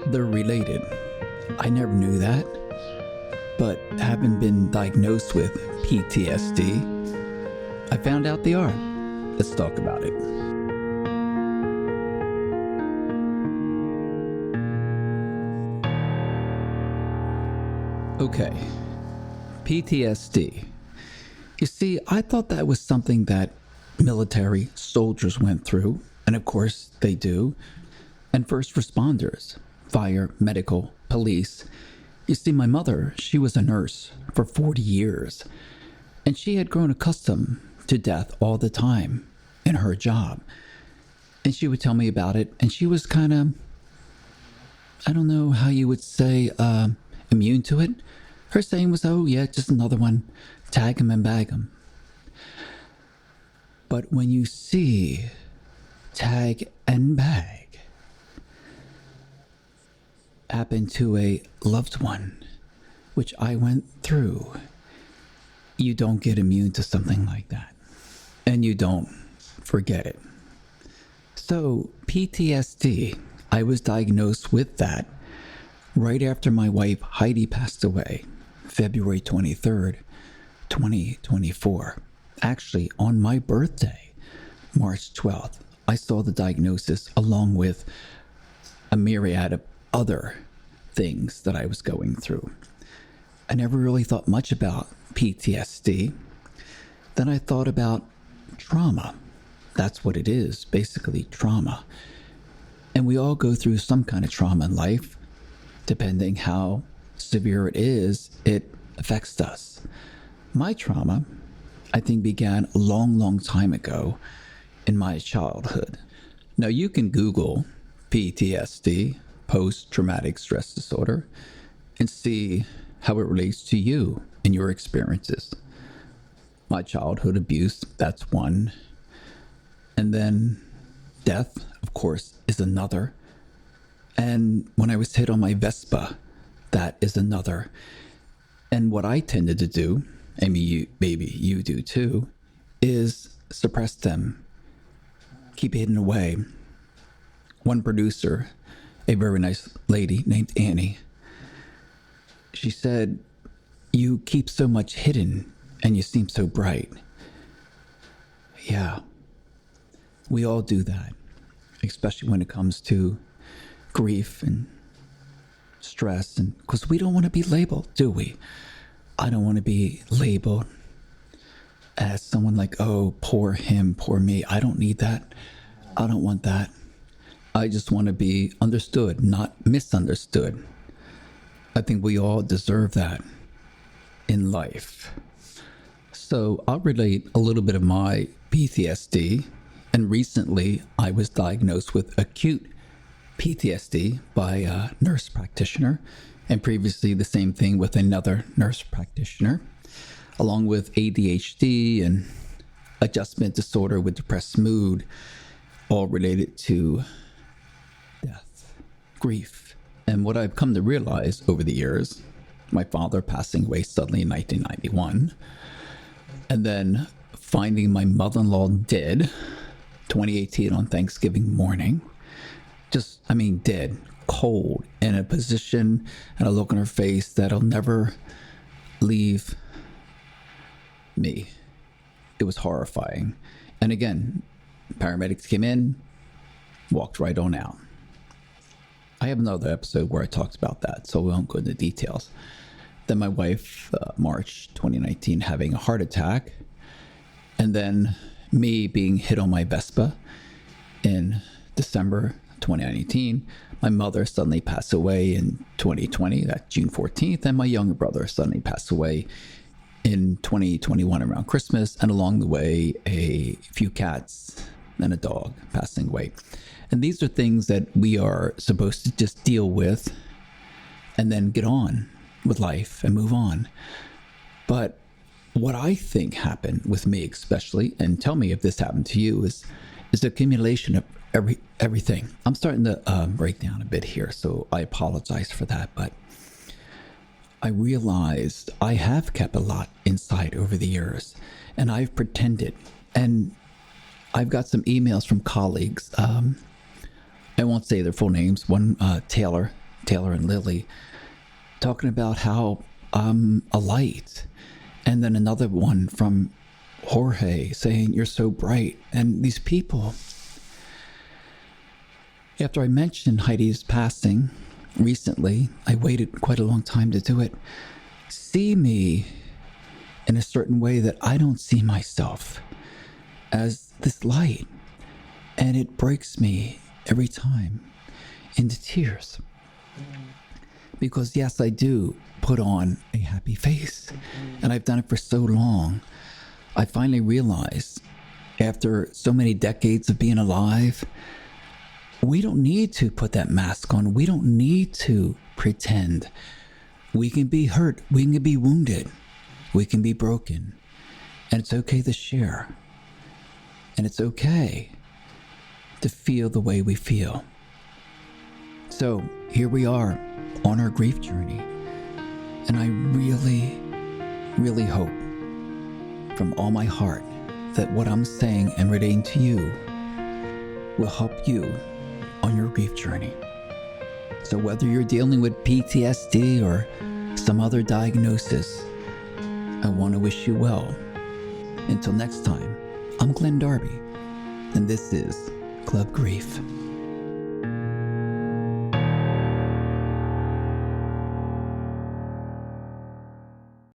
They're related. I never knew that, but having been diagnosed with PTSD, I found out they are. Let's talk about it. Okay, PTSD. You see, I thought that was something that military soldiers went through, and of course they do, and first responders, fire, medical, police. You see, my mother, she was a nurse for 40 years, and she had grown accustomed to death all the time in her job. And she would tell me about it, and she was kind of, I don't know how you would say, immune to it. Her saying was, oh yeah, just another one, tag him and bag him. But when you see tag and bag happen to a loved one, which I went through, you don't get immune to something like that. And you don't forget it. So PTSD, I was diagnosed with that right after my wife Heidi passed away, February 23rd, 2024. Actually, on my birthday, March 12th, I saw the diagnosis along with a myriad of other things that I was going through. I never really thought much about PTSD. Then I thought about trauma. That's what it is, basically trauma. And we all go through some kind of trauma in life. Depending how severe it is, it affects us. My trauma, I think, began a long time ago in my childhood. Now, you can Google PTSD, post-traumatic stress disorder, and see how it relates to you and your experiences. My childhood abuse, that's one. And then death, of course, is another. And when I was hit on my Vespa, that is another. And what I tended to do, maybe you do too, is suppress them, keep hidden away. One producer, a very nice lady named Annie, she said, "You keep so much hidden and you seem so bright." Yeah, we all do that, especially when it comes to grief and stress, and because we don't want to be labeled, do we? I don't want to be labeled as someone like, oh, poor him, poor me. I don't need that. I don't want that. I just want to be understood, not misunderstood. I think we all deserve that in life. So I'll relate a little bit of my PTSD. And recently I was diagnosed with acute PTSD by a nurse practitioner, and previously the same thing with another nurse practitioner, along with ADHD and adjustment disorder with depressed mood, all related to death, grief. And what I've come to realize over the years, my father passing away suddenly in 1991, and then finding my mother-in-law dead 2018 on Thanksgiving morning, dead, cold, in a position and a look on her face that'll never leave me. It was horrifying. And again, paramedics came in, walked right on out. I have another episode where I talked about that, so we won't go into details. Then my wife, March 2019, having a heart attack, and then me being hit on my Vespa in December 2019. My mother suddenly passed away in 2020, that's June 14th, and my younger brother suddenly passed away in 2021 around Christmas, and along the way, a few cats and a dog passing away. And these are things that we are supposed to just deal with and then get on with life and move on. But what I think happened with me especially, and tell me if this happened to you, is the accumulation of everything. I'm starting to break down a bit here, so I apologize for that, but I realized I have kept a lot inside over the years, and I've pretended, and I've got some emails from colleagues. I won't say their full names. One, Taylor, Taylor and Lily, talking about how I'm a light. And then another one from Jorge saying, you're so bright. And these people, after I mentioned Heidi's passing recently, I waited quite a long time to do it, see me in a certain way that I don't see myself as this light. And it breaks me every time into tears. Because yes, I do put on a happy face. And I've done it for so long. I finally realized, after so many decades of being alive, we don't need to put that mask on. We don't need to pretend. We can be hurt. We can be wounded. We can be broken. And it's okay to share. And it's okay to feel the way we feel. So here we are on our grief journey. And I really, really hope from all my heart that what I'm saying and relating to you will help you on your grief journey. So whether you're dealing with PTSD or some other diagnosis, I want to wish you well. Until next time, I'm Glenn Darby, and this is Club Grief.